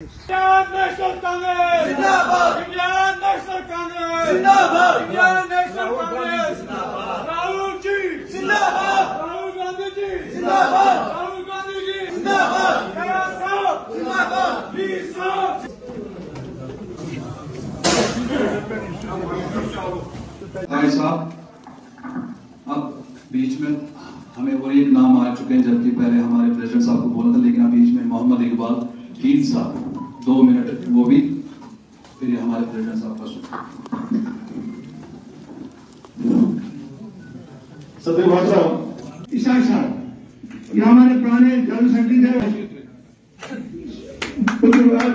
Indian national Congress जिंदाबाद। Indian national Congress जिंदाबाद। Indian national Congress Rahul ji जिंदाबाद। राहुल गांधी जी जिंदाबाद। राहुल गांधी जी जिंदाबाद। खैरा साहब जिंदाबाद। वीर साहब। भाई साहब, अब बीच में हमें वो एक नाम आ चुके हैं, जबकि पहले हमारे प्रेसिडेंट साहब को बोला था, लेकिन अब बीच में मोहम्मद इकबाल कीन साहब 2 मिनट, वो भी फिर ये हमारे प्रेसिडेंट साहब का सत्यवाद ईशा साहब, ये हमारे पुराने जनरल सेक्रेटरी थे।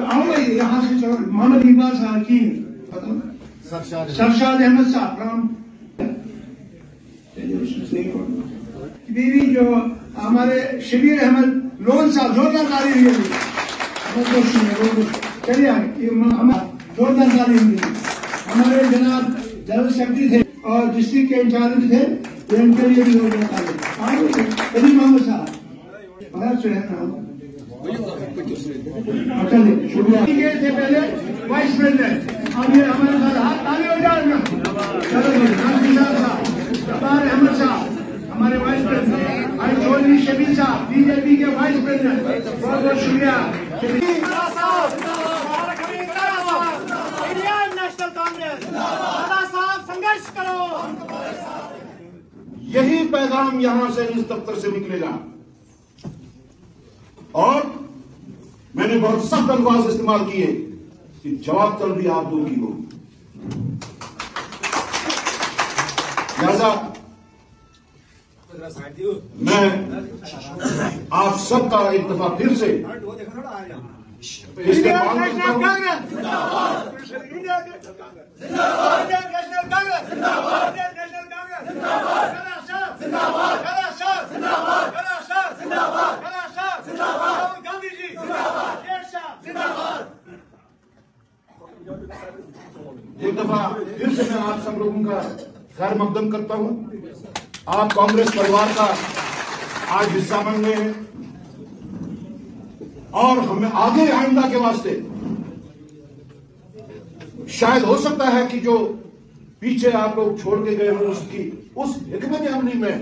आओ भाई यहाँ से चलो। मोहम्मद इकबाल साहब की सरशाद अहमद साहब बीवी जो हमारे शबीर अहमद लोन साहब, जोरदार ताली हुई चलिए जोरदार ताली हुई। हमारे जनाब जनरल सेक्रेटरी थे और डिस्ट्रिक्ट के इंचार्ज थे, इनके लिए भी जोरदार ताली। मोहम्मद साहब चलिए शुक्रिया थे पहले वाइस प्रेसिडेंट। अब ये हमारे साथ हाथ ताली हो जाएगा। अहमद साहब हमारे वाइस प्रेसिडेंट, आई चौधरी शबीर साहब बीजेपी के वाइस प्रेसिडेंट, बहुत बहुत शुक्रिया। इंडियन नेशनल कांग्रेस साहब संघर्ष करो। यही पैगाम यहां से इस दफ्तर से निकलेगा और मैंने बहुत सख्त अल्फाज इस्तेमाल किए कि जवाब तलबी आप दो की होगी। लिहाजा मैं आप सबका एक दफा फिर से इस्तेमाल करता हूं। एक दफा फिर से मैं आप सब लोगों का खैर मकदम करता हूं। आप कांग्रेस परिवार का आज हिस्सा बन गए हैं और हमें आगे आइंदा के वास्ते शायद हो सकता है कि जो पीछे आप लोग छोड़ के गए हो उसकी उस हिकमत अमली में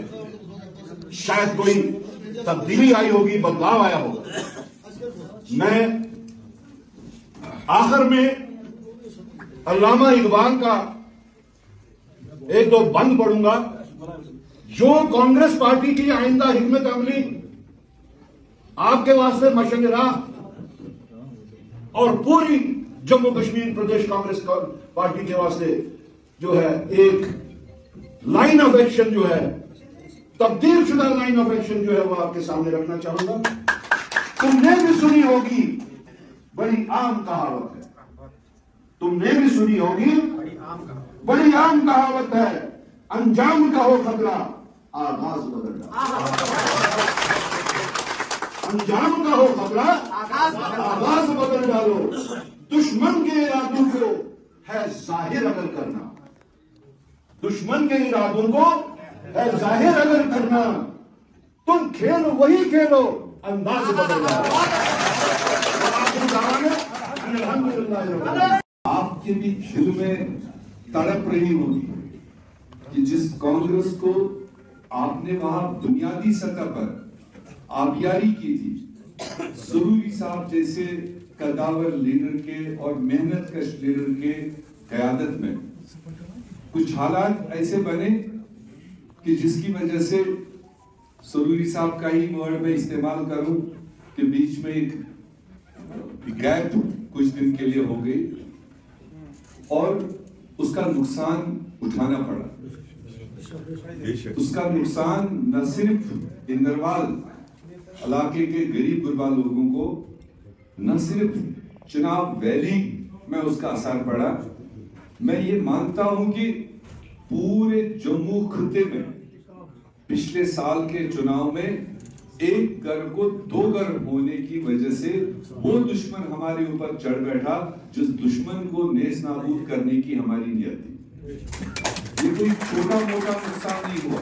शायद कोई तब्दीली आई होगी, बदलाव आया होगा। मैं आखिर में अल्लामा इकबाल का एक दो बंद पढ़ूंगा, जो कांग्रेस पार्टी की आइंदा हिकमत अमली आपके वास्ते मशवरा और पूरी जम्मू कश्मीर प्रदेश कांग्रेस पार्टी के वास्ते जो है एक लाइन ऑफ एक्शन जो है, तब्दील शुदा लाइन ऑफ एक्शन जो है वो आपके सामने रखना चाहूंगा। तुमने भी सुनी होगी, बड़ी आम कहावत है। तुमने भी सुनी होगी, बड़ी आम कहावत है, अंजाम का हो खतरा आगाज बदल डालो। अंजाम का हो खतरा आगाज बदल डालो। दुश्मन के इरादों को है जाहिर अगर करना, दुश्मन के इरादों को है जाहिर अगर करना, तुम खेल वही खेलो, अंदाज बदल डालो। आपके भी दिल में तड़प रही होगी कि जिस कांग्रेस को आपने वहां बुनियादी सतह पर आबियारी की थी, ज़रूरी साहब जैसे कदावर लीडर के और मेहनत कश लीडर के क़यादत में कुछ हालात ऐसे बने कि जिसकी वजह से ज़रूरी साहब का ही वर्ड में इस्तेमाल करूं कि बीच में एक गैप कुछ दिन के लिए हो गई और उसका नुकसान उठाना पड़ा। उसका नुकसान न सिर्फ इंदरवाल इलाके के गरीब गुरबा लोगों को, न सिर्फ चुनाव वैली में उसका असर पड़ा, मैं ये मानता हूं कि पूरे जम्मू खिते में पिछले साल के चुनाव में एक घर को 2 घर होने की वजह से वो दुश्मन हमारे ऊपर चढ़ बैठा जिस दुश्मन को नेस नाबूद करने की हमारी नियत थी। ये कोई छोटा मोटा नुकसान नहीं हुआ,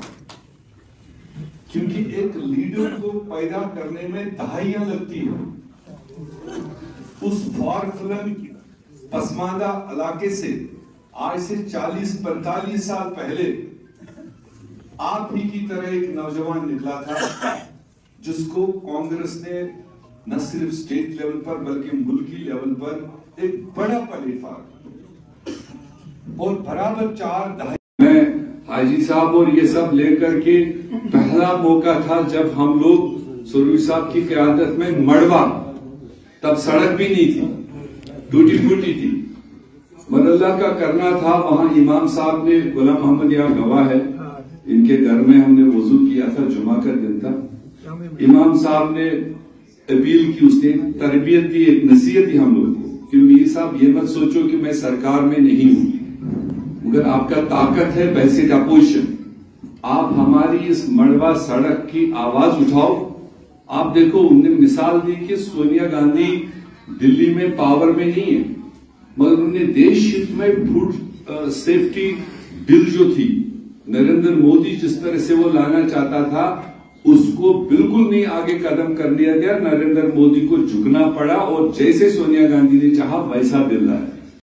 क्योंकि एक लीडर को पैदा करने में दहाइयां लगती है। उस फार फिल्म पसमानदा इलाके से आज से 40-45 साल पहले आप ही की तरह एक नौजवान निकला था जिसको कांग्रेस ने न सिर्फ स्टेट लेवल पर बल्कि मुल्की लेवल पर एक बड़ा प्लेटफॉर्म और बराबर 4 दहाई मैं हाजी साहब और ये सब लेकर के पहला मौका था जब हम लोग सुरवी साहब की क़यादत में मड़वा, तब सड़क भी नहीं थी, टूटी फूटी थी, मदल्ला का करना था। वहां इमाम साहब ने, गुलाम मोहम्मद यहाँ गवाह है, इनके घर में हमने वजू किया था, जुमा का दिन था। इमाम साहब ने अपील की, उसने तरबियत दी, एक नसीहत दी हम लोग को कि मीर साहब ये मत सोचो कि मैं सरकार में नहीं हूं, मगर आपका ताकत है बैसिक अपोजिशन, आप हमारी इस मड़वा सड़क की आवाज उठाओ। आप देखो, उन्होंने मिसाल दी कि सोनिया गांधी दिल्ली में पावर में नहीं है, मगर उन्होंने देश हित में फूड सेफ्टी बिल जो थी, नरेंद्र मोदी जिस तरह से वो लाना चाहता था उसको बिल्कुल नहीं आगे कदम कर लिया गया। नरेंद्र मोदी को झुकना पड़ा और जैसे सोनिया गांधी ने चाहा वैसा बिल लाया।